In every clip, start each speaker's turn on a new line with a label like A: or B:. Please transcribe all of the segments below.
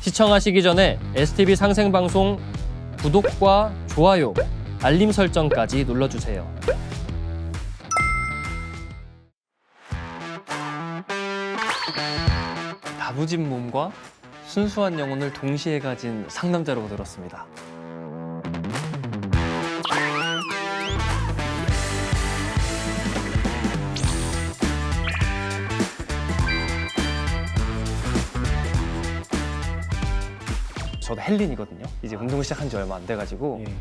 A: 시청하시기 전에 STV 상생방송 구독과 좋아요, 알림 설정까지 눌러주세요. 다부진 몸과 순수한 영혼을 동시에 가진 상남자라고 들었습니다. 저도 헬린이거든요. 이제 운동을 시작한 지 얼마 안 돼가지고.
B: 예.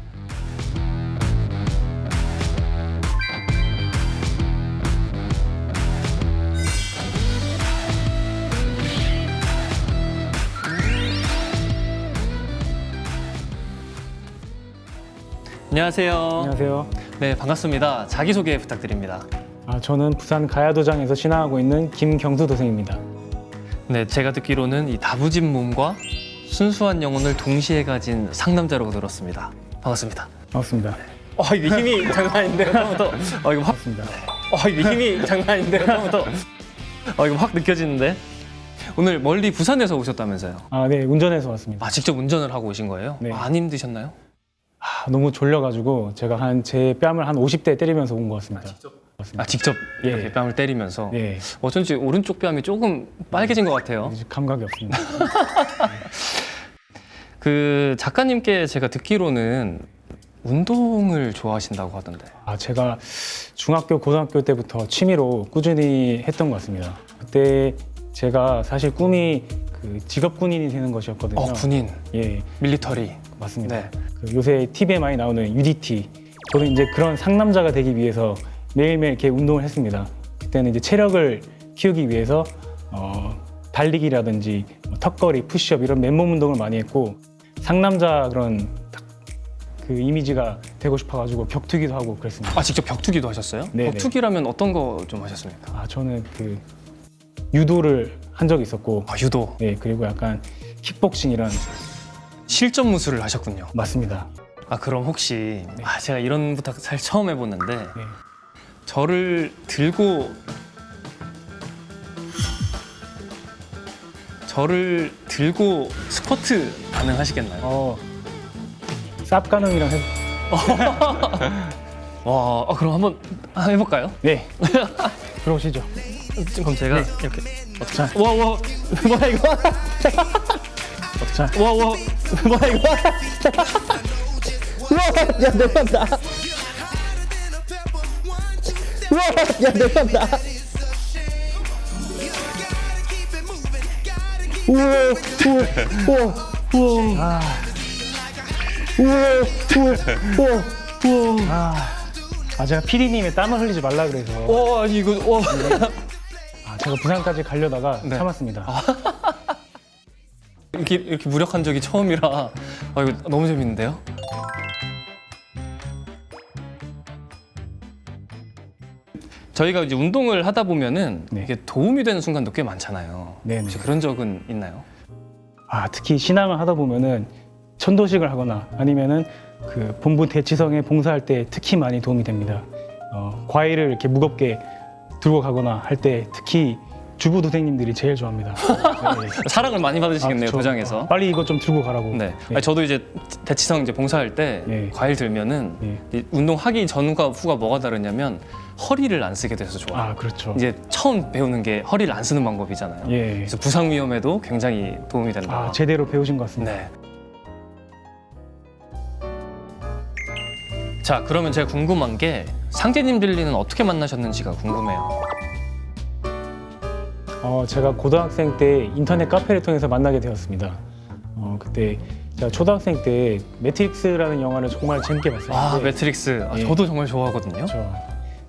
A: 안녕하세요.
B: 안녕하세요.
A: 네, 반갑습니다. 자기소개 부탁드립니다.
B: 저는 부산 가야도장에서 신앙하고 있는 김경수 도생입니다.
A: 네, 제가 듣기로는 이 다부진 몸과 순수한 영혼을 동시에 가진 상남자라고 들었습니다. 반갑습니다.
B: 반갑습니다.
A: 이게 힘이 장난 아닌데요, 처음부터. 이거 확,
B: 반갑습니다.
A: 이게 힘이 장난 아닌데요, 처음부터. 이거 확 느껴지는데. 오늘 멀리 부산에서 오셨다면서요?
B: 네, 운전해서 왔습니다.
A: 직접 운전을 하고 오신 거예요?
B: 네.
A: 안 힘드셨나요?
B: 너무 졸려가지고 제가 제 뺨을 한 50대 때리면서 온 것 같습니다.
A: 직접
B: 예.
A: 이렇게 뺨을 때리면서.
B: 네,
A: 어쩐지 오른쪽 뺨이 조금 빨개진 것 같아요.
B: 이제 감각이 없습니다.
A: 그 작가님께 제가 듣기로는 운동을 좋아하신다고 하던데.
B: 제가 중학교, 고등학교 때부터 취미로 꾸준히 했던 것 같습니다. 그때 제가 사실 꿈이 직업 군인이 되는 것이었거든요.
A: 군인,
B: 예,
A: 밀리터리.
B: 맞습니다.
A: 네.
B: 요새 TV에 많이 나오는 UDT. 저는 이제 그런 상남자가 되기 위해서 매일매일 이렇게 운동을 했습니다. 그때는 이제 체력을 키우기 위해서 달리기라든지 턱걸이, 푸시업 이런 맨몸 운동을 많이 했고, 상남자 그런 그 이미지가 되고 싶어가지고 격투기도 하고 그랬습니다.
A: 직접 격투기도 하셨어요?
B: 네네.
A: 격투기라면 어떤 거 좀 하셨습니까?
B: 저는 유도를 한 적이 있었고,
A: 유도.
B: 네, 그리고 약간 킥복싱 이런.
A: 실전 무술을 하셨군요.
B: 맞습니다.
A: 그럼 혹시 제가 이런 부탁 잘 처음 해보는데
B: 네.
A: 저를 들고 스쿼트 가능하시겠나요?
B: 쌉 가능이랑
A: 와, 그럼 한번 해볼까요?
B: 네. 들어오시죠.
A: 그럼 제가
B: 네.
A: 이렇게
B: 자,
A: 뭐야 이거?
B: 자.
A: 뭐야 이거?
C: 야, 내려간다. 야, 내려간다. 우와.
B: 제가 PD님의 땀을 흘리지 말라 그래서
A: 아니 이거
B: 제가 부산까지 가려다가
A: 네.
B: 참았습니다.
A: 이렇게 무력한 적이 처음이라 이거 너무 재밌는데요? 저희가 이제 운동을 하다 보면은
B: 네.
A: 이게 도움이 되는 순간도 꽤 많잖아요.
B: 네네.
A: 혹시 그런 적은 있나요?
B: 특히 신앙을 하다 보면은 천도식을 하거나 아니면은 본부 대치성에 봉사할 때 특히 많이 도움이 됩니다. 과일을 이렇게 무겁게 들고 가거나 할 때 특히 주부 도생님들이 제일 좋아합니다. 네.
A: 사랑을 많이 받으시겠네요,
B: 그쵸.
A: 도장에서.
B: 빨리 이거 좀 들고 가라고.
A: 네.
B: 네.
A: 저도 이제 대치성 이제 봉사할 때
B: 네.
A: 과일 들면은
B: 네.
A: 이 운동하기 전과 후가 뭐가 다르냐면 허리를 안 쓰게 돼서 좋아요.
B: 그렇죠.
A: 이제 처음 배우는 게 허리를 안 쓰는 방법이잖아요.
B: 예.
A: 그래서 부상 위험에도 굉장히 도움이 된다.
B: 제대로 배우신 것 같습니다.
A: 네. 자, 그러면 제가 궁금한 게 상제님들리는 어떻게 만나셨는지가 궁금해요.
B: 제가 고등학생 때 인터넷 카페를 통해서 만나게 되었습니다. 그때 제가 초등학생 때 매트릭스라는 영화를 정말 재밌게 봤었는데
A: 매트릭스.
B: 예.
A: 저도 정말 좋아하거든요.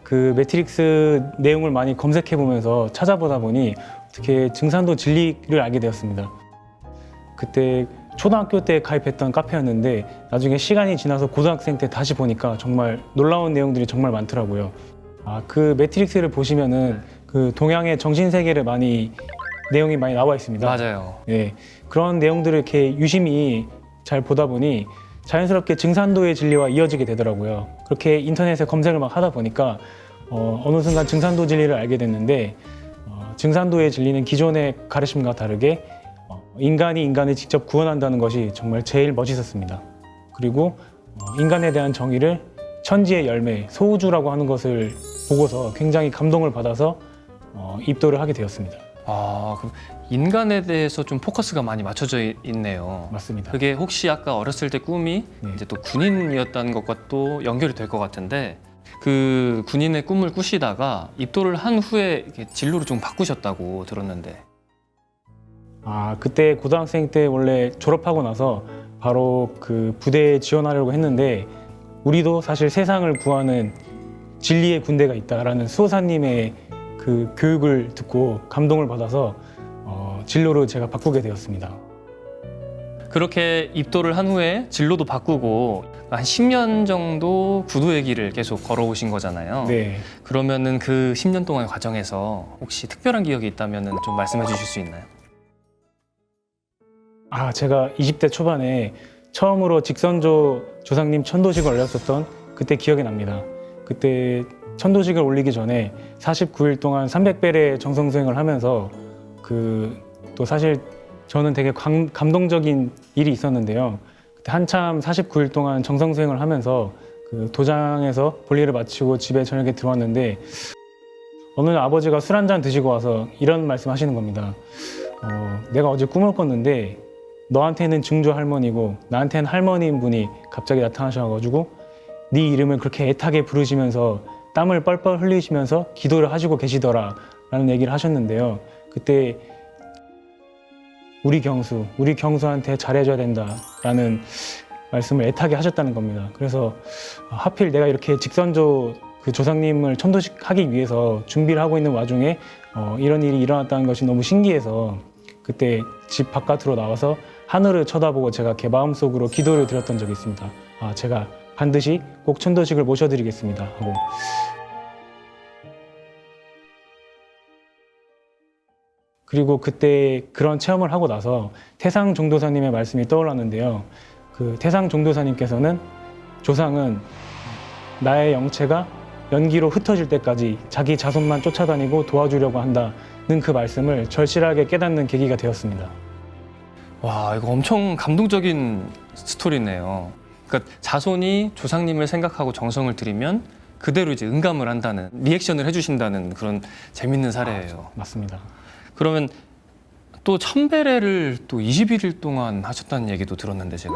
B: 그 매트릭스 내용을 많이 검색해 보면서 찾아보다 보니 어떻게 증산도 진리를 알게 되었습니다. 그때 초등학교 때 가입했던 카페였는데 나중에 시간이 지나서 고등학생 때 다시 보니까 정말 놀라운 내용들이 정말 많더라고요. 그 매트릭스를 보시면은 동양의 정신 세계를 내용이 많이 나와 있습니다.
A: 맞아요.
B: 예, 그런 내용들을 이렇게 유심히 잘 보다 보니 자연스럽게 증산도의 진리와 이어지게 되더라고요. 그렇게 인터넷에 검색을 막 하다 보니까 어느 순간 증산도 진리를 알게 됐는데 증산도의 진리는 기존의 가르침과 다르게 인간이 인간을 직접 구원한다는 것이 정말 제일 멋있었습니다. 그리고 인간에 대한 정의를 천지의 열매, 소우주라고 하는 것을 보고서 굉장히 감동을 받아서 입도를 하게 되었습니다.
A: 아, 그럼 인간에 대해서 좀 포커스가 많이 맞춰져 있네요.
B: 맞습니다.
A: 그게 혹시 아까 어렸을 때 꿈이
B: 네.
A: 이제 또 군인이었다는 것과 또 연결이 될 것 같은데 그 군인의 꿈을 꾸시다가 입도를 한 후에 이렇게 진로를 좀 바꾸셨다고 들었는데.
B: 그때 고등학생 때 원래 졸업하고 나서 바로 그 부대에 지원하려고 했는데 우리도 사실 세상을 구하는 진리의 군대가 있다라는 수호사님의 그 교육을 듣고 감동을 받아서 진로를 제가 바꾸게 되었습니다.
A: 그렇게 입도를 한 후에 진로도 바꾸고 한 10년 정도 구도의 길을 계속 걸어오신 거잖아요.
B: 네.
A: 그러면은 그 10년 동안 과정에서 혹시 특별한 기억이 있다면은 좀 말씀해 주실 수 있나요?
B: 제가 20대 초반에 처음으로 직선조 조상님 천도식을 올렸었던 그때 기억이 납니다. 그때 천도식을 올리기 전에 49일 동안 300배례 정성 수행을 하면서 또 사실 저는 되게 감동적인 일이 있었는데요. 그때 한참 49일 동안 정성 수행을 하면서 그 도장에서 볼일을 마치고 집에 저녁에 들어왔는데 어느 날 아버지가 술 한잔 드시고 와서 이런 말씀 하시는 겁니다. 내가 어제 꿈을 꿨는데 너한테는 증조 할머니고 나한테는 할머니인 분이 갑자기 나타나셔가지고 네 이름을 그렇게 애타게 부르시면서 땀을 뻘뻘 흘리시면서 기도를 하시고 계시더라 라는 얘기를 하셨는데요. 그때 우리 경수한테 잘해줘야 된다라는 말씀을 애타게 하셨다는 겁니다. 그래서 하필 내가 이렇게 직선조 그 조상님을 천도식하기 위해서 준비를 하고 있는 와중에 이런 일이 일어났다는 것이 너무 신기해서 그때 집 바깥으로 나와서 하늘을 쳐다보고 제가 이렇게 마음속으로 기도를 드렸던 적이 있습니다. 제가 반드시 꼭 천도식을 모셔드리겠습니다 하고. 그리고 그때 그런 체험을 하고 나서 태상 종도사님의 말씀이 떠올랐는데요. 그 태상 종도사님께서는 조상은 나의 영체가 연기로 흩어질 때까지 자기 자손만 쫓아다니고 도와주려고 한다는 그 말씀을 절실하게 깨닫는 계기가 되었습니다.
A: 와, 이거 엄청 감동적인 스토리네요. 그러니까 자손이 조상님을 생각하고 정성을 들이면 그대로 이제 응감을 한다는, 리액션을 해주신다는 그런 재밌는 사례예요.
B: 맞습니다.
A: 그러면 또 천배례를 또 21일 동안 하셨다는 얘기도 들었는데 제가.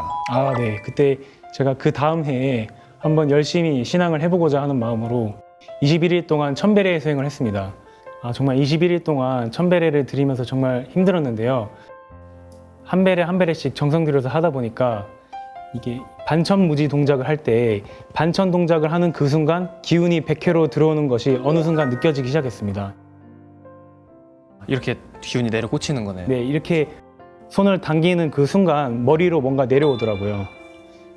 B: 네. 그때 제가 그 다음 해에 한번 열심히 신앙을 해보고자 하는 마음으로 21일 동안 천배례 수행을 했습니다. 정말 21일 동안 천배례를 드리면서 정말 힘들었는데요. 한 배례 한 배례씩 정성 들여서 하다 보니까 이게 반천무지 동작을 할 때 반천 동작을 하는 그 순간 기운이 100회로 들어오는 것이 어느 순간 느껴지기 시작했습니다.
A: 이렇게 기운이 내려 꽂히는 거네요.
B: 네, 이렇게 손을 당기는 그 순간 머리로 뭔가 내려오더라고요.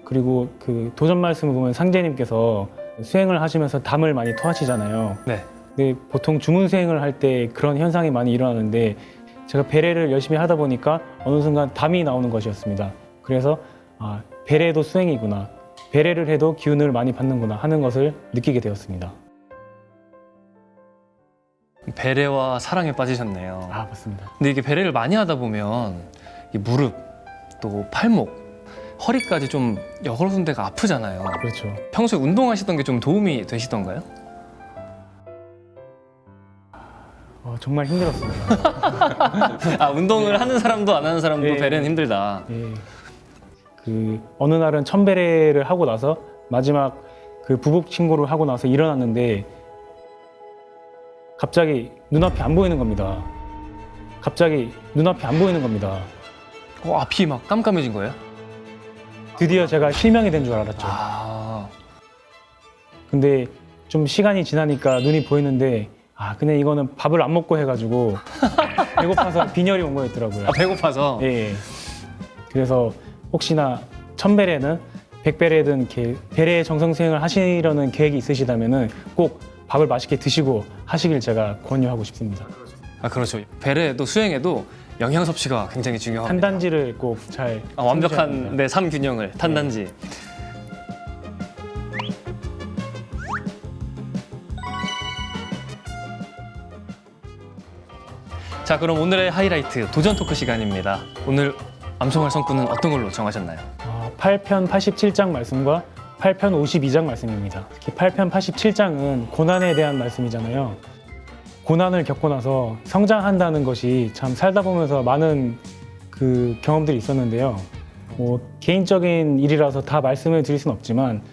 B: 그리고 그 도전 말씀을 보면 상제님께서 수행을 하시면서 담을 많이 토하시잖아요.
A: 네.
B: 근데 보통 주문 수행을 할 때 그런 현상이 많이 일어나는데 제가 배례를 열심히 하다 보니까 어느 순간 담이 나오는 것이었습니다. 그래서 배례도 수행이구나, 배례를 해도 기운을 많이 받는구나 하는 것을 느끼게 되었습니다.
A: 배례와 사랑에 빠지셨네요.
B: 맞습니다.
A: 근데 이게 배례를 많이 하다 보면 이 무릎, 또 팔목, 허리까지 좀 여러 군데가 아프잖아요.
B: 그렇죠.
A: 평소에 운동하시던 게 좀 도움이 되시던가요?
B: 정말 힘들었습니다.
A: 운동을 하는 사람도 안 하는 사람도
B: 네.
A: 배례는 힘들다.
B: 예. 어느 날은 천배례를 하고 나서 마지막 그 부복 신고를 하고 나서 일어났는데 갑자기 눈앞이 안 보이는 겁니다.
A: 앞이 막 깜깜해진 거예요?
B: 드디어 제가 실명이 된 줄 알았죠. 근데 좀 시간이 지나니까 눈이 보이는데 근데 이거는 밥을 안 먹고 해가지고 배고파서 빈혈이 온 거였더라고요.
A: 배고파서?
B: 예. 그래서 혹시나 천배례는 백배례든 이렇게 배례 정성 수행을 하시려는 계획이 있으시다면은 꼭 밥을 맛있게 드시고 하시길 제가 권유하고 싶습니다.
A: 그렇죠. 배례도 수행에도 영양 섭취가 굉장히 중요합니다.
B: 탄단지를 꼭 잘
A: 완벽한 삼균형을 탄단지. 자, 그럼 오늘의 하이라이트 도전 토크 시간입니다. 오늘 암송할 성구는 어떤 걸로 정하셨나요?
B: 8편 87장 말씀과 8편 52장 말씀입니다. 특히 8편 87장은 고난에 대한 말씀이잖아요. 고난을 겪고 나서 성장한다는 것이 참 살다 보면서 많은 그 경험들이 있었는데요. 개인적인 일이라서 다 말씀을 드릴 수는 없지만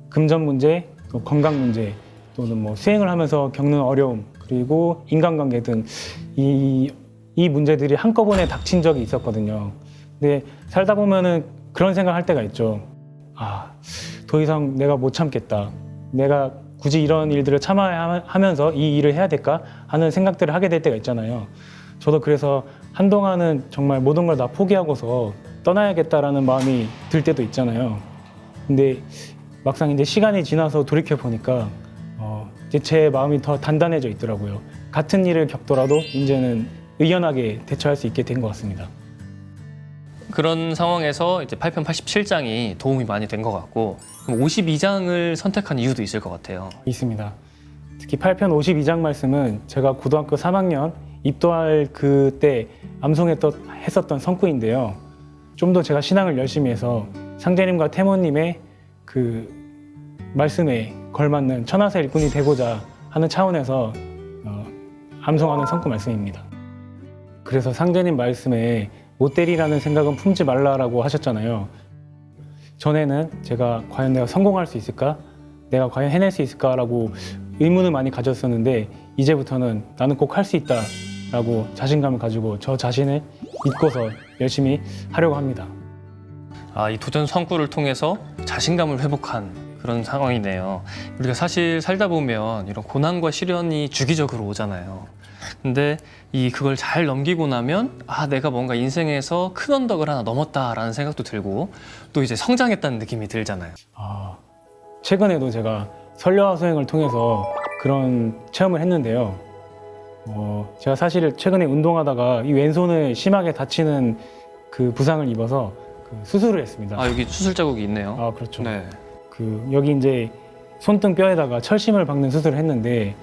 B: 금전 문제, 또 건강 문제, 또는 수행을 하면서 겪는 어려움, 그리고 인간관계 등 이 문제들이 한꺼번에 닥친 적이 있었거든요. 근데 살다 보면은 그런 생각할 때가 있죠. 더 이상 내가 못 참겠다. 내가 굳이 이런 일들을 참아야 하면서 이 일을 해야 될까 하는 생각들을 하게 될 때가 있잖아요. 저도 그래서 한동안은 정말 모든 걸 다 포기하고서 떠나야겠다라는 마음이 들 때도 있잖아요. 근데 막상 이제 시간이 지나서 돌이켜 보니까 이제 제 마음이 더 단단해져 있더라고요. 같은 일을 겪더라도 이제는 의연하게 대처할 수 있게 된 것 같습니다.
A: 그런 상황에서 이제 8편 87장이 도움이 많이 된 것 같고, 그럼 52장을 선택한 이유도 있을 것 같아요.
B: 있습니다. 특히 8편 52장 말씀은 제가 고등학교 3학년 입도할 그때 했었던 성구인데요. 좀 더 제가 신앙을 열심히 해서 상제님과 태모님의 그 말씀에 걸맞는 천하세 일꾼이 되고자 하는 차원에서 암송하는 성구 말씀입니다. 그래서 상제님 말씀에 못 때리라는 생각은 품지 말라라고 하셨잖아요. 전에는 제가 과연 내가 성공할 수 있을까? 내가 과연 해낼 수 있을까라고 의문을 많이 가졌었는데, 이제부터는 나는 꼭 할 수 있다라고 자신감을 가지고 저 자신을 믿고서 열심히 하려고 합니다.
A: 이 도전 성구를 통해서 자신감을 회복한 그런 상황이네요. 우리가 사실 살다 보면 이런 고난과 시련이 주기적으로 오잖아요. 근데 그걸 잘 넘기고 나면 내가 뭔가 인생에서 큰 언덕을 하나 넘었다라는 생각도 들고, 또 이제 성장했다는 느낌이 들잖아요.
B: 최근에도 제가 설려화 수행을 통해서 그런 체험을 했는데요. 제가 사실 최근에 운동하다가 이 왼손을 심하게 다치는 그 부상을 입어서 수술을 했습니다.
A: 여기 수술 자국이 있네요.
B: 그렇죠.
A: 네.
B: 여기 이제 손등 뼈에다가 철심을 박는 수술을 했는데,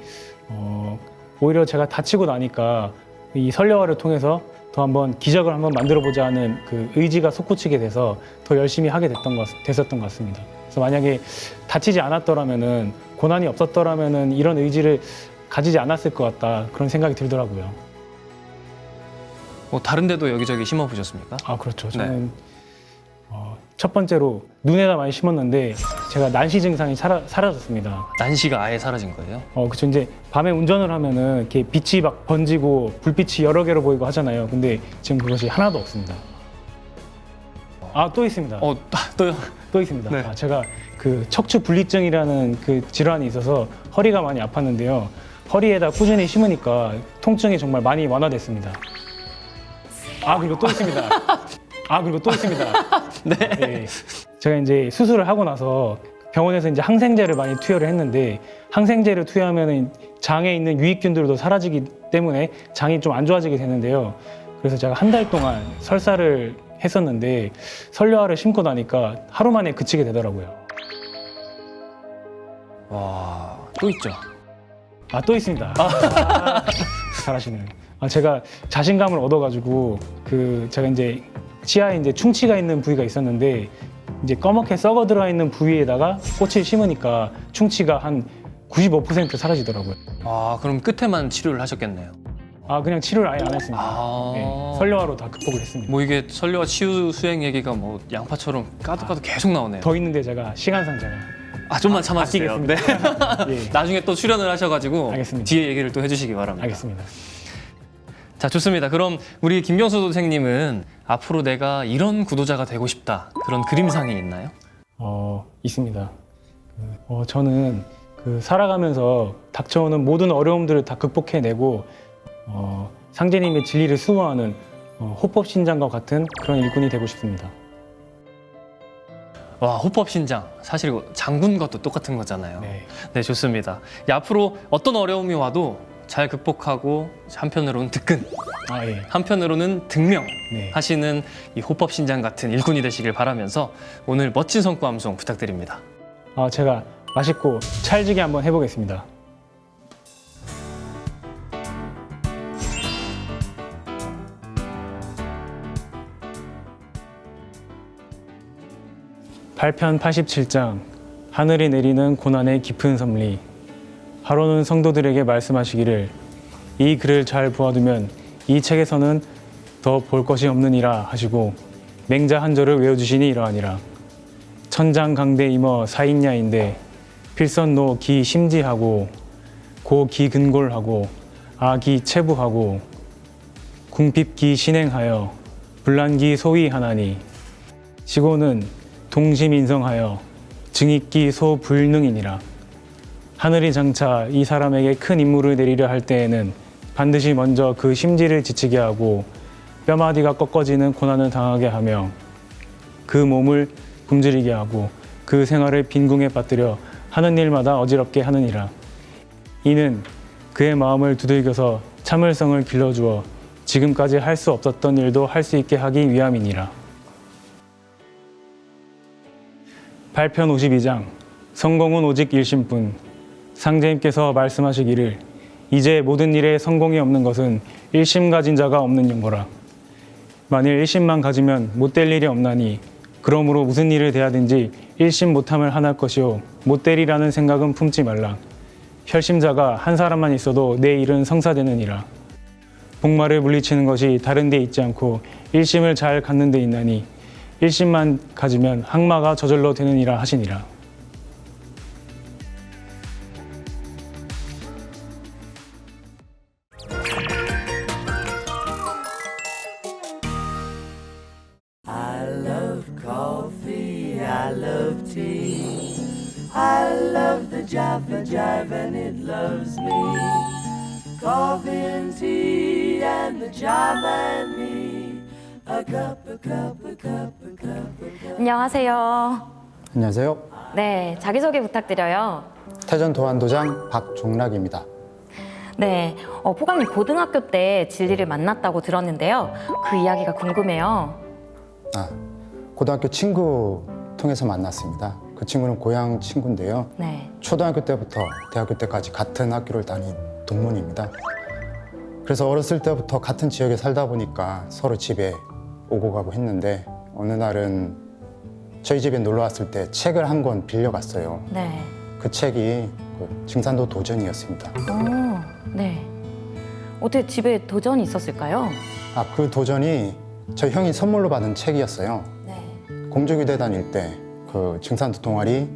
B: 오히려 제가 다치고 나니까 이 설려화를 통해서 더 한번 기적을 한번 만들어보자 하는 그 의지가 솟구치게 돼서 더 열심히 하게 됐었던 것 같습니다. 그래서 만약에 다치지 않았더라면은, 고난이 없었더라면은 이런 의지를 가지지 않았을 것 같다, 그런 생각이 들더라고요.
A: 다른 데도 여기저기 심어보셨습니까?
B: 그렇죠. 저는 첫 번째로 눈에다 많이 심었는데 제가 난시 증상이 사라졌습니다.
A: 난시가 아예 사라진 거예요?
B: 그쵸. 이제 밤에 운전을 하면은 이렇게 빛이 막 번지고 불빛이 여러 개로 보이고 하잖아요. 근데 지금 그것이 하나도 없습니다. 또 있습니다.
A: 또요?
B: 또 있습니다.
A: 네.
B: 제가 그 척추 분리증이라는 그 질환이 있어서 허리가 많이 아팠는데요. 허리에다 꾸준히 심으니까 통증이 정말 많이 완화됐습니다. 그리고 또 있습니다. 네. 제가 이제 수술을 하고 나서 병원에서 이제 항생제를 많이 투여를 했는데, 항생제를 투여하면 장에 있는 유익균들도 사라지기 때문에 장이 좀 안 좋아지게 되는데요. 그래서 제가 한 달 동안 설사를 했었는데, 설려화를 심고 나니까 하루 만에 그치게 되더라고요.
A: 또 있죠?
B: 또 있습니다. 잘하시네요. 제가 자신감을 얻어가지고 제가 이제 치아에 이제 충치가 있는 부위가 있었는데, 이제 꺼멓게 썩어 들어가 있는 부위에다가 꽃을 심으니까 충치가 한 95% 사라지더라고요.
A: 그럼 끝에만 치료를 하셨겠네요.
B: 그냥 치료를 아예 안 했습니다. 네, 설려화로 다 극복을 했습니다.
A: 이게 설려화 치유 수행 얘기가 양파처럼 까도 계속 나오네요.
B: 더 있는데 제가 시간상 제가
A: 좀만 참아주세요. 네.
B: 예.
A: 나중에 또 출연을 하셔가지고
B: 알겠습니다.
A: 뒤에 얘기를 또 해주시기 바랍니다.
B: 알겠습니다.
A: 자, 좋습니다. 그럼 우리 김경수 선생님은 앞으로 내가 이런 구도자가 되고 싶다, 그런 그림상이 있나요?
B: 있습니다. 저는 살아가면서 닥쳐오는 모든 어려움들을 다 극복해내고 상제님의 진리를 수호하는 호법신장과 같은 그런 일꾼이 되고 싶습니다.
A: 호법신장. 사실 이거 장군과도 똑같은 거잖아요. 네, 좋습니다. 앞으로 어떤 어려움이 와도 잘 극복하고, 한편으로는 득근,
B: 예.
A: 한편으로는 등명
B: 네.
A: 하시는 이 호법신장 같은 일꾼이 되시길 바라면서 오늘 멋진 성구 암송 부탁드립니다.
B: 제가 맛있고 찰지게 한번 해보겠습니다. 8편 87장 하늘이 내리는 고난의 깊은 섭리. 하로는 성도들에게 말씀하시기를 이 글을 잘 보아두면 이 책에서는 더 볼 것이 없느니라 하시고 맹자 한 절을 외워주시니 이러하니라. 천장 강대 임어 사인야인데 필선노 기 심지하고 고 기 근골하고 아기 체부하고 궁핍기 신행하여 불란기 소위하나니 시고는 동심인성하여 증익기 소불능이니라. 하늘이 장차 이 사람에게 큰 임무를 내리려 할 때에는 반드시 먼저 그 심지를 지치게 하고 뼈마디가 꺾어지는 고난을 당하게 하며 그 몸을 굶주리게 하고 그 생활을 빈궁에 빠뜨려 하는 일마다 어지럽게 하느니라. 이는 그의 마음을 두들겨서 참을성을 길러주어 지금까지 할 수 없었던 일도 할 수 있게 하기 위함이니라. 8편 52장 성공은 오직 일심뿐. 상제님께서 말씀하시기를 이제 모든 일에 성공이 없는 것은 일심 가진 자가 없는 영거라. 만일 일심만 가지면 못될 일이 없나니 그러므로 무슨 일을 대하든지 일심 못함을 하날 것이요 못되리라는 생각은 품지 말라. 혈심자가 한 사람만 있어도 내 일은 성사되느니라. 복마를 물리치는 것이 다른 데 있지 않고 일심을 잘 갖는 데 있나니 일심만 가지면 항마가 저절로 되느니라 하시니라.
D: I love coffee, I love tea, I love the Java Jive and it loves me. Coffee and tea and the Java and me. A cup, a cup, a cup, a cup, a cup.
E: 안녕하세요.
F: 안녕하세요.
E: 네, 자기소개 부탁드려요.
F: 태전 도안도장 박종락입니다.
E: 네, 포감님 고등학교 때 진리를 만났다고 들었는데요. 그 이야기가 궁금해요.
F: 고등학교 친구 통해서 만났습니다. 그 친구는 고향 친구인데요.
E: 네,
F: 초등학교 때부터 대학교 때까지 같은 학교를 다닌 동문입니다. 그래서 어렸을 때부터 같은 지역에 살다 보니까 서로 집에 오고 가고 했는데 어느 날은 저희 집에 놀러 왔을 때 책을 한 권 빌려갔어요.
E: 네.
F: 그 책이 그 증산도 도전이었습니다.
E: 네. 어떻게 집에 도전이 있었을까요?
F: 그 도전이 저희 형이 선물로 받은 책이었어요.
E: 네.
F: 공조교대 다닐 때 그 증산도 동아리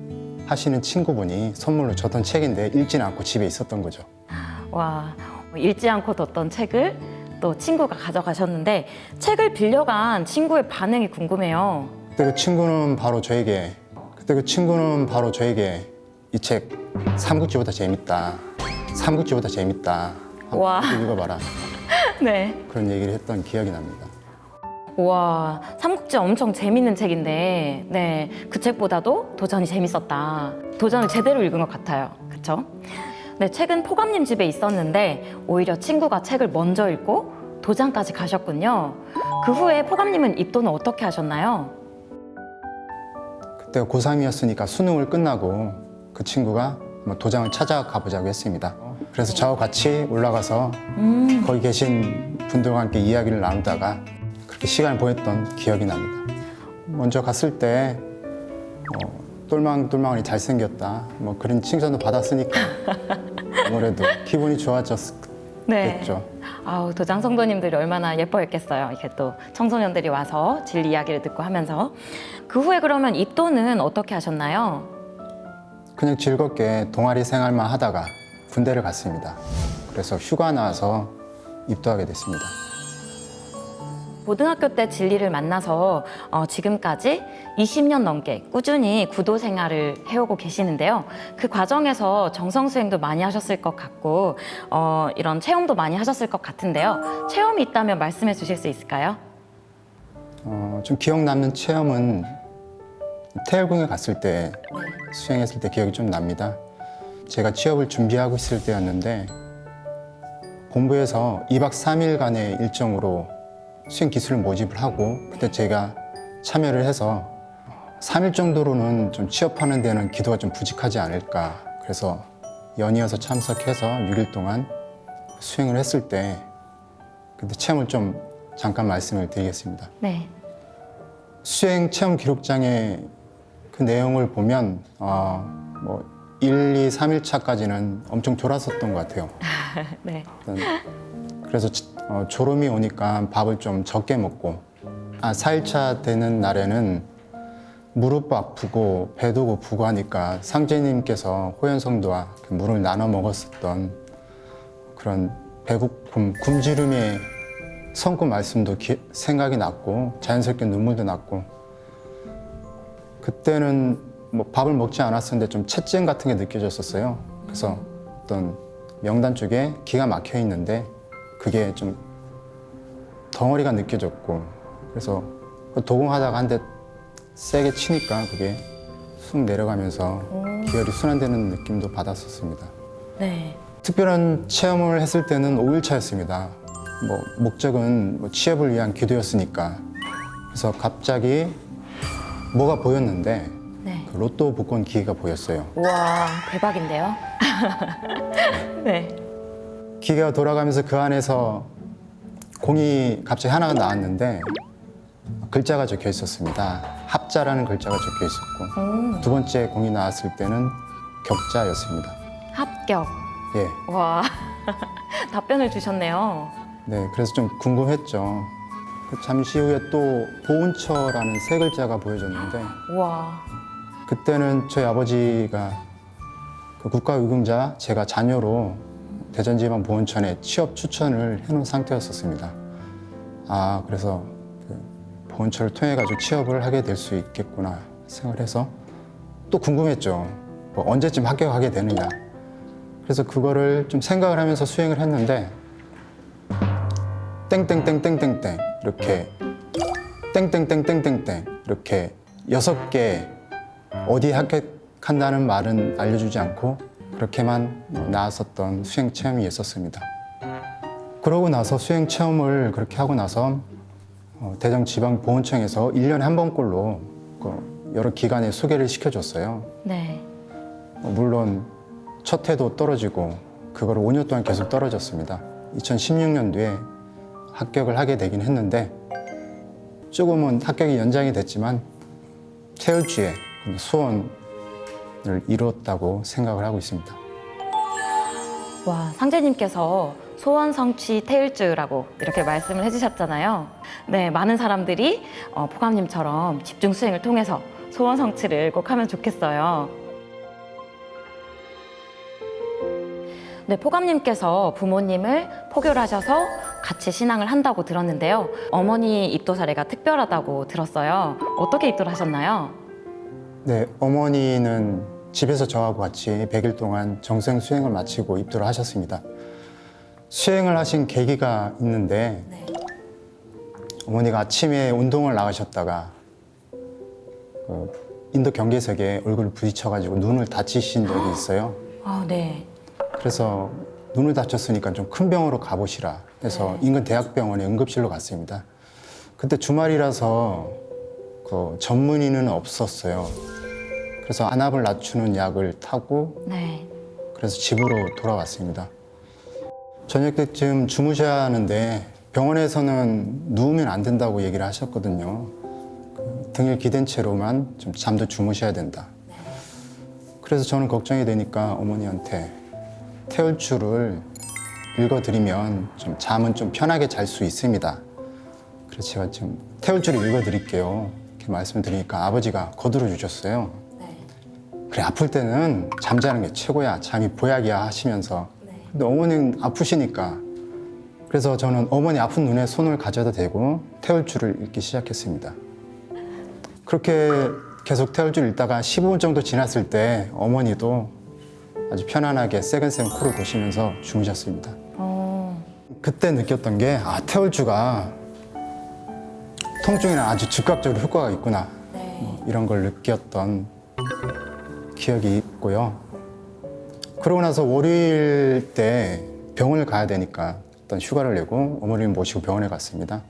F: 하시는 친구분이 선물로 줬던 책인데 읽지는 않고 집에 있었던 거죠.
E: 와, 읽지 않고 뒀던 책을 또 친구가 가져가셨는데 책을 빌려간 친구의 반응이 궁금해요.
F: 그때 그 친구는 바로 저에게 이 책 삼국지보다 재밌다. 삼국지보다 재밌다.
E: 와.
F: 한번 읽어봐라.
E: 네.
F: 그런 얘기를 했던 기억이 납니다.
E: 와, 삼국지 엄청 재밌는 책인데, 네, 그 책보다도 도전이 재밌었다. 도전을 제대로 읽은 것 같아요. 그쵸? 네, 책은 포감님 집에 있었는데, 오히려 친구가 책을 먼저 읽고 도장까지 가셨군요. 그 후에 포감님은 입도는 어떻게 하셨나요?
F: 그때가 고3이었으니까 수능을 끝나고 그 친구가 도장을 찾아가 보자고 했습니다. 그래서 저와 같이 올라가서 거기 계신 분들과 함께 이야기를 나누다가 그렇게 시간을 보냈던 기억이 납니다. 먼저 갔을 때 똘망똘망하니 잘생겼다 그런 칭찬도 받았으니까 아무래도 기분이 좋아졌겠죠.
E: 네. 아우, 도장 성도님들이 얼마나 예뻐했겠어요. 이게 또 청소년들이 와서 진리 이야기를 듣고 하면서. 그 후에 그러면 입도는 어떻게 하셨나요?
F: 그냥 즐겁게 동아리 생활만 하다가 군대를 갔습니다. 그래서 휴가 나와서 입도하게 됐습니다.
E: 고등학교 때 진리를 만나서 지금까지 20년 넘게 꾸준히 구도 생활을 해오고 계시는데요. 그 과정에서 정성수행도 많이 하셨을 것 같고 이런 체험도 많이 하셨을 것 같은데요. 체험이 있다면 말씀해 주실 수 있을까요?
F: 좀 기억 남는 체험은 태열궁에 갔을 때 수행했을 때 기억이 좀 납니다. 제가 취업을 준비하고 있을 때였는데 본부에서 2박 3일간의 일정으로 수행 기술 모집을 하고 그때 제가 참여를 해서 3일 정도로는 좀 취업하는 데는 기도가 좀 부족하지 않을까. 그래서 연이어서 참석해서 6일 동안 수행을 했을 때 그때 체험을 좀 잠깐 말씀을 드리겠습니다.
E: 네.
F: 수행 체험 기록장에 그 내용을 보면 뭐 1, 2, 3일 차까지는 엄청 졸았었던 것 같아요.
E: 네.
F: 그래서 졸음이 오니까 밥을 좀 적게 먹고 4일차 되는 날에는 무릎 아프고 배도 고프고 하니까 상제님께서 호연성도와 물을 나눠 먹었었던 그런 배고픔, 굶주림의 성구 말씀도 생각이 났고 자연스럽게 눈물도 났고 그때는 뭐 밥을 먹지 않았었는데 좀 채증 같은 게 느껴졌었어요. 그래서 어떤 명단 쪽에 기가 막혀 있는데 그게 좀 덩어리가 느껴졌고 그래서 도공하다가 한 대 세게 치니까 그게 쑥 내려가면서 기혈이 순환되는 느낌도 받았었습니다.
E: 네.
F: 특별한 체험을 했을 때는 5일차였습니다. 뭐 목적은 뭐 취업을 위한 기도였으니까 그래서 갑자기 뭐가 보였는데
E: 네.
F: 그 로또 복권 기계가 보였어요.
E: 우와, 대박인데요? 네.
F: 기계가 돌아가면서 그 안에서 공이 갑자기 하나가 나왔는데 글자가 적혀 있었습니다. 합자라는 글자가 적혀 있었고 두 번째 공이 나왔을 때는 격자였습니다.
E: 합격.
F: 예,
E: 와, 답변을 주셨네요.
F: 네, 그래서 좀 궁금했죠. 잠시 후에 또 보훈처라는 세 글자가 보여졌는데
E: 우와.
F: 그때는 저희 아버지가 그 국가유공자 제가 자녀로 대전지방보훈청에 취업 추천을 해놓은 상태였었습니다. 그래서 그 보훈처를 통해 가지고 취업을 하게 될 수 있겠구나 생각을 해서 또 궁금했죠. 뭐 언제쯤 합격하게 되느냐. 그래서 그거를 좀 생각을 하면서 수행을 했는데 땡땡땡땡땡땡 이렇게 땡땡땡땡땡땡 이렇게 6개 어디 합격한다는 말은 알려주지 않고 그렇게만 나왔었던 수행 체험이 있었습니다. 그러고 나서 수행 체험을 그렇게 하고 나서 대전지방보훈청에서 1년에 한 번꼴로 여러 기관에 소개를 시켜줬어요.
E: 네.
F: 물론 첫 해도 떨어지고 그걸 5년 동안 계속 떨어졌습니다. 2016년도에 합격을 하게 되긴 했는데 조금은 합격이 연장이 됐지만 태울주에 소원을 이뤘다고 생각을 하고 있습니다.
E: 와, 상제님께서 소원 성취 태일주라고 이렇게 말씀을 해주셨잖아요. 네, 많은 사람들이 포감님처럼 집중 수행을 통해서 소원 성취를 꼭 하면 좋겠어요. 네, 포감님께서 부모님을 포교를 하셔서 같이 신앙을 한다고 들었는데요. 어머니 입도 사례가 특별하다고 들었어요. 어떻게 입도를 하셨나요?
F: 네, 어머니는 집에서 저하고 같이 100일 동안 정생 수행을 마치고 입도를 하셨습니다. 수행을 하신 계기가 있는데
E: 네.
F: 어머니가 아침에 운동을 나가셨다가 인도 경계석에 얼굴을 부딪혀가지고 눈을 다치신 적이 있어요.
E: 네.
F: 그래서 눈을 다쳤으니까 좀 큰 병으로 가보시라 해서 인근 대학병원에 응급실로 갔습니다. 그때 주말이라서 그 전문의는 없었어요. 그래서 안압을 낮추는 약을 타고
E: 네.
F: 그래서 집으로 돌아왔습니다. 저녁 때쯤 주무셔야 하는데 병원에서는 누우면 안 된다고 얘기를 하셨거든요. 등을 기댄 채로만 좀 잠도 주무셔야 된다. 그래서 저는 걱정이 되니까 어머니한테 태울주를 읽어드리면 좀 잠은 좀 편하게 잘 수 있습니다. 그래서 제가 지금 태울주를 읽어드릴게요. 이렇게 말씀을 드리니까 아버지가 거들어 주셨어요. 그래, 아플 때는 잠자는 게 최고야. 잠이 보약이야 하시면서. 근데 어머니는 아프시니까. 그래서 저는 어머니 아픈 눈에 손을 가져다 대고 태울주를 읽기 시작했습니다. 그렇게 계속 태울주를 읽다가 15분 정도 지났을 때 어머니도 아주 편안하게 새근새근 코를 고시면서 주무셨습니다. 그때 느꼈던 게 태울주가 통증에는 아주 즉각적으로 효과가 있구나. 이런 걸 느꼈던 기억이 있고요. 그러고 나서 월요일 때 병원을 가야 되니까 어떤 휴가를 내고 어머니를 모시고 병원에 갔습니다.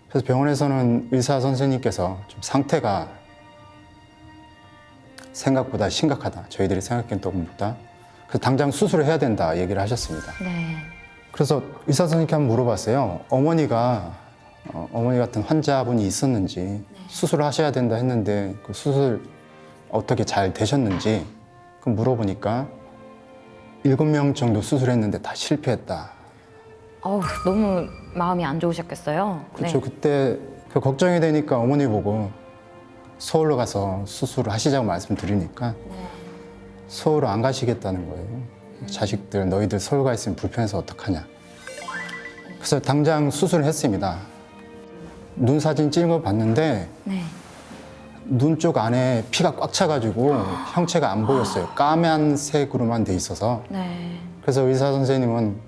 F: 그래서 병원에서는 의사 선생님께서 좀 상태가 생각보다 심각하다. 저희들이 생각했던 것보다. 그래서 당장 수술을 해야 된다 얘기를 하셨습니다.
E: 네.
F: 그래서 의사 선생님께 한번 물어봤어요. 어머니 같은 환자분이 있었는지 수술을 하셔야 된다 했는데 그 수술 어떻게 잘 되셨는지 그 물어보니까 7명 정도 수술했는데 다 실패했다.
E: 어우, 너무 마음이 안 좋으셨겠어요.
F: 그렇죠. 그때 그 걱정이 되니까 어머니 보고 서울로 가서 수술을 하시자고 말씀드리니까 서울을 안 가시겠다는 거예요. 자식들 너희들 서울 가 있으면 불편해서 어떡하냐. 그래서 당장 수술을 했습니다. 눈 사진 찍은 거 봤는데
E: 네.
F: 눈 쪽 안에 피가 꽉 차가지고 형체가 안 보였어요. 까만색으로만 돼 있어서.
E: 네.
F: 그래서 의사 선생님은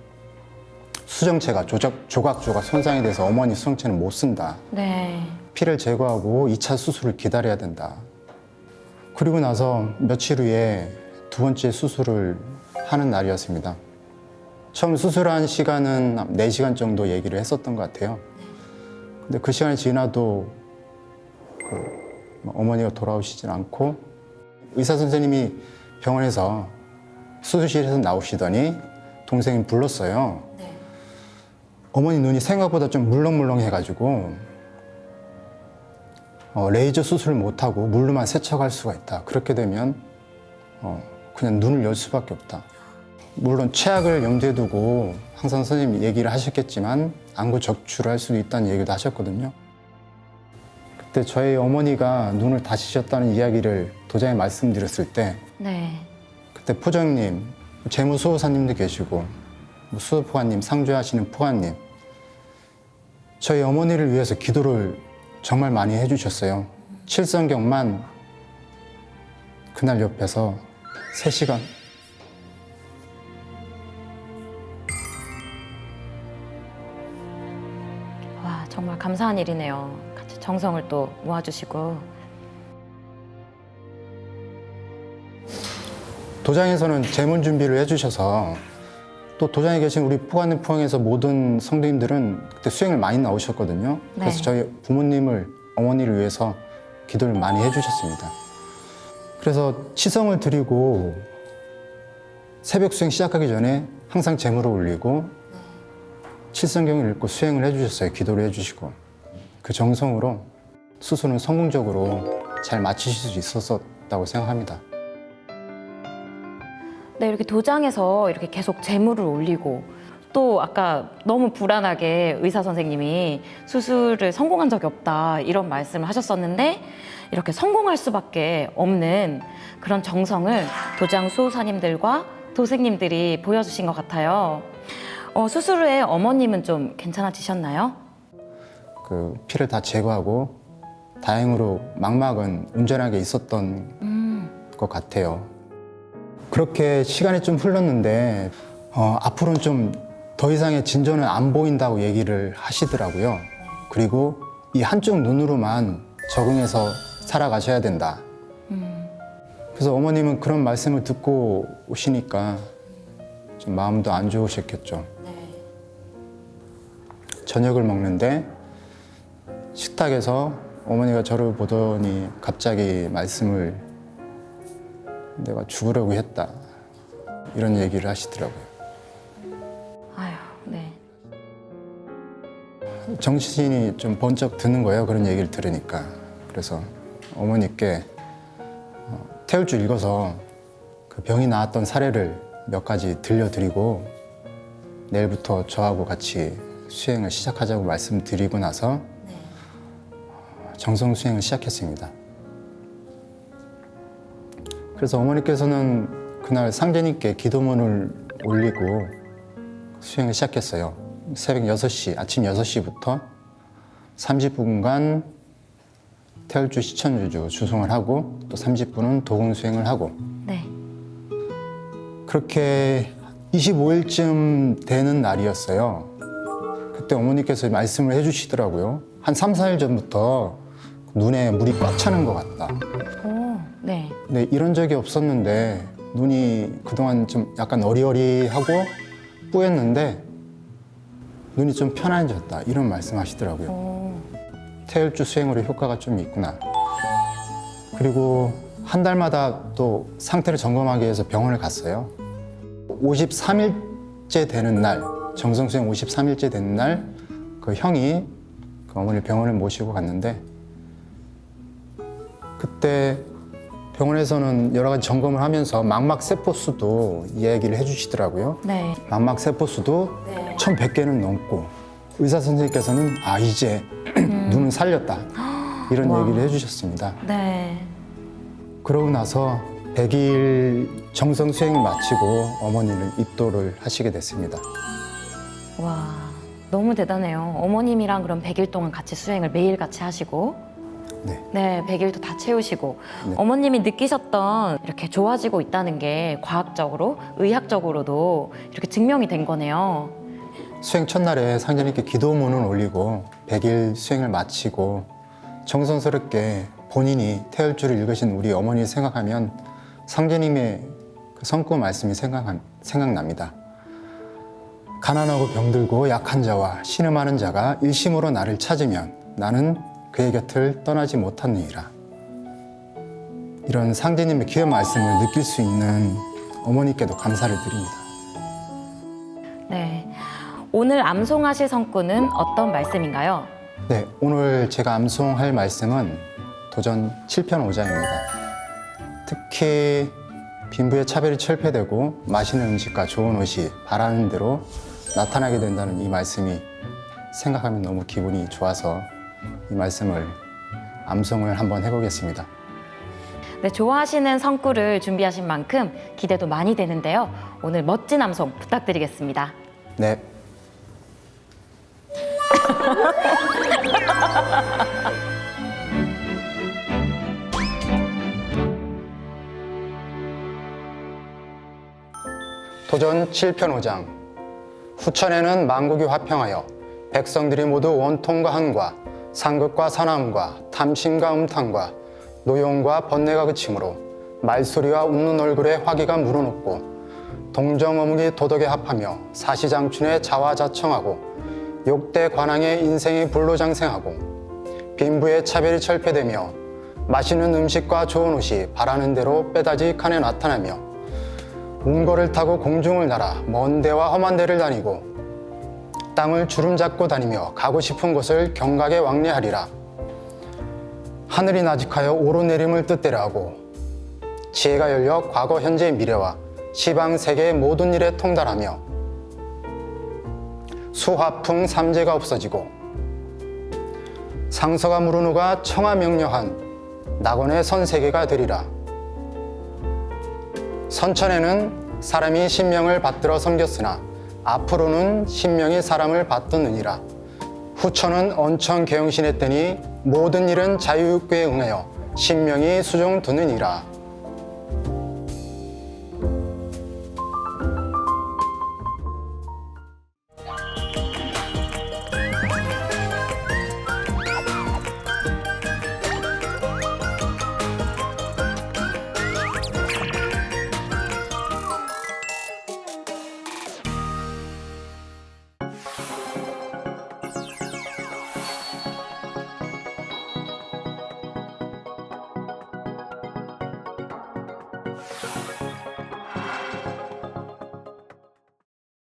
F: 수정체가 조각조각 손상이 돼서 어머니 수정체는 못 쓴다.
E: 네.
F: 피를 제거하고 2차 수술을 기다려야 된다. 그리고 나서 며칠 후에 2번째 수술을 하는 날이었습니다. 처음 수술한 시간은 4시간 정도 얘기를 했었던 것 같아요. 근데 그 시간이 지나도 어머니가 돌아오시질 않고 의사 선생님이 병원에서 수술실에서 나오시더니 동생이 불렀어요. 어머니 눈이 생각보다 좀 물렁물렁해가지고 레이저 수술을 못하고 물로만 세척할 수가 있다. 그렇게 되면 그냥 눈을 열 수밖에 없다. 물론 최악을 염두에 두고 항상 선생님이 얘기를 하셨겠지만 안구 적출을 할 수도 있다는 얘기도 하셨거든요. 그때 저희 어머니가 눈을 다치셨다는 이야기를 도장에 말씀드렸을 때
E: 네.
F: 그때 포정님, 재무수호사님도 계시고 수호포가님, 상주하시는 포가님 저희 어머니를 위해서 기도를 정말 많이 해주셨어요. 칠성경만 그날 옆에서 3시간
E: 와, 정말 감사한 일이네요. 같이 정성을 또 모아주시고.
F: 도장에서는 제문 준비를 해주셔서 또 도장에 계신 우리 포가님 포항에서 모든 성도님들은 그때 수행을 많이 나오셨거든요. 그래서
E: 네.
F: 저희 부모님을 어머니를 위해서 기도를 많이 해주셨습니다. 그래서 치성을 드리고 새벽 수행 시작하기 전에 항상 제물을 올리고 칠성경을 읽고 수행을 해주셨어요. 기도를 해주시고 그 정성으로 수술은 성공적으로 잘 마치실 수 있었다고 생각합니다.
E: 네, 이렇게 도장에서 이렇게 계속 재물을 올리고 또 아까 너무 불안하게 의사 선생님이 수술을 성공한 적이 없다 이런 말씀을 하셨었는데 이렇게 성공할 수밖에 없는 그런 정성을 도장 수호사님들과 도생님들이 보여주신 것 같아요. 수술 후에 어머님은 좀 괜찮아지셨나요?
F: 그 피를 다 제거하고 다행으로 망막은 온전하게 있었던 것 같아요. 그렇게 시간이 좀 흘렀는데 앞으로는 좀 더 이상의 진전은 안 보인다고 얘기를 하시더라고요. 그리고 이 한쪽 눈으로만 적응해서 살아가셔야 된다. 그래서 어머님은 그런 말씀을 듣고 오시니까 좀 마음도 안 좋으셨겠죠. 저녁을 먹는데 식탁에서 어머니가 저를 보더니 갑자기 말씀을 내가 죽으려고 했다. 이런 얘기를 하시더라고요.
E: 아휴, 네.
F: 정신이 좀 번쩍 드는 거예요. 그런 얘기를 들으니까. 그래서 어머니께 태울주 읽어서 그 병이 나았던 사례를 몇 가지 들려드리고 내일부터 저하고 같이 수행을 시작하자고 말씀드리고 나서 정성 수행을 시작했습니다. 그래서 어머니께서는 그날 상제님께 기도문을 올리고 수행을 시작했어요. 새벽 6시, 아침 6시부터 30분간 태울주 시천주주 주송을 하고 또 30분은 도공 수행을 하고
E: 네.
F: 그렇게 25일쯤 되는 날이었어요. 그때 어머니께서 말씀을 해주시더라고요. 한 3, 4일 전부터 눈에 물이 꽉 차는 것 같다.
E: 오, 네.
F: 근데 이런 적이 없었는데 눈이 그동안 좀 약간 어리어리하고 뿌였는데 눈이 좀 편안해졌다. 이런 말씀 하시더라고요.
E: 오,
F: 태울주 수행으로 효과가 좀 있구나. 그리고 한 달마다 또 상태를 점검하기 위해서 병원을 갔어요. 53일째 되는 날, 정성수행 53일째 되는 날, 그 형이 그 어머니를 병원을 모시고 갔는데 그때 병원에서는 여러 가지 점검을 하면서 망막 세포 수도 이야기를 해주시더라고요.
E: 네.
F: 망막 세포 수도 1,100개는 넘고 의사 선생님께서는 이제 눈은 살렸다 이런
E: 와.
F: 얘기를 해주셨습니다.
E: 네.
F: 그러고 나서 100일 정성 수행을 마치고 어머니를 입도를 하시게 됐습니다.
E: 와, 너무 대단해요. 어머님이랑 그럼 100일 동안 같이 수행을 매일 같이 하시고,
F: 네.
E: 네, 100일도 다 채우시고,
F: 네.
E: 어머님이 느끼셨던 이렇게 좋아지고 있다는 게 과학적으로, 의학적으로도 이렇게 증명이 된 거네요.
F: 수행 첫날에 상제님께 기도문을 올리고 100일 수행을 마치고 정성스럽게 본인이 태열주를 읽으신 우리 어머니를 생각하면 상제님의 그 성구 말씀이 생각납니다. 가난하고 병들고 약한 자와 신음하는 자가 일심으로 나를 찾으면 나는 그의 곁을 떠나지 못하느니라. 이런 상제님의 귀한 말씀을 느낄 수 있는 어머니께도 감사를 드립니다.
E: 네. 오늘 암송하실 성구는 어떤 말씀인가요?
F: 네, 오늘 제가 암송할 말씀은 도전 7편 5자입니다. 특히 빈부의 차별이 철폐되고 맛있는 음식과 좋은 옷이 바라는 대로 나타나게 된다는 이 말씀이 생각하면 너무 기분이 좋아서 이 말씀을 암송을 한번 해보겠습니다.
E: 네, 좋아하시는 성구를 준비하신 만큼 기대도 많이 되는데요. 오늘 멋진 암송 부탁드리겠습니다.
F: 네. 도전 7편 5장. 후천에는 만국이 화평하여 백성들이 모두 원통과 한과 상급과 사나움과 탐심과 음탕과 노용과 번뇌가 그치므로 말소리와 웃는 얼굴에 화기가 물어놓고 동정어묵이 도덕에 합하며 사시장춘에 자화자청하고 욕대 관왕의 인생이 불로장생하고 빈부의 차별이 철폐되며 맛있는 음식과 좋은 옷이 바라는 대로 빼다직하게 나타나며 운거를 타고 공중을 날아 먼 데와 험한 데를 다니고 땅을 주름 잡고 다니며 가고 싶은 곳을 경각에 왕래하리라. 하늘이 나직하여 오르내림을 뜻대로 하고 지혜가 열려 과거 현재 미래와 시방 세계의 모든 일에 통달하며 수화풍 삼재가 없어지고 상서가 무르누가 청하명료한 낙원의 선세계가 되리라. 선천에는 사람이 신명을 받들어 섬겼으나 앞으로는 신명이 사람을 받드느니라. 후천은 언천 개영신에 때니 모든 일은 자유육구에 응하여 신명이 수종두느니라.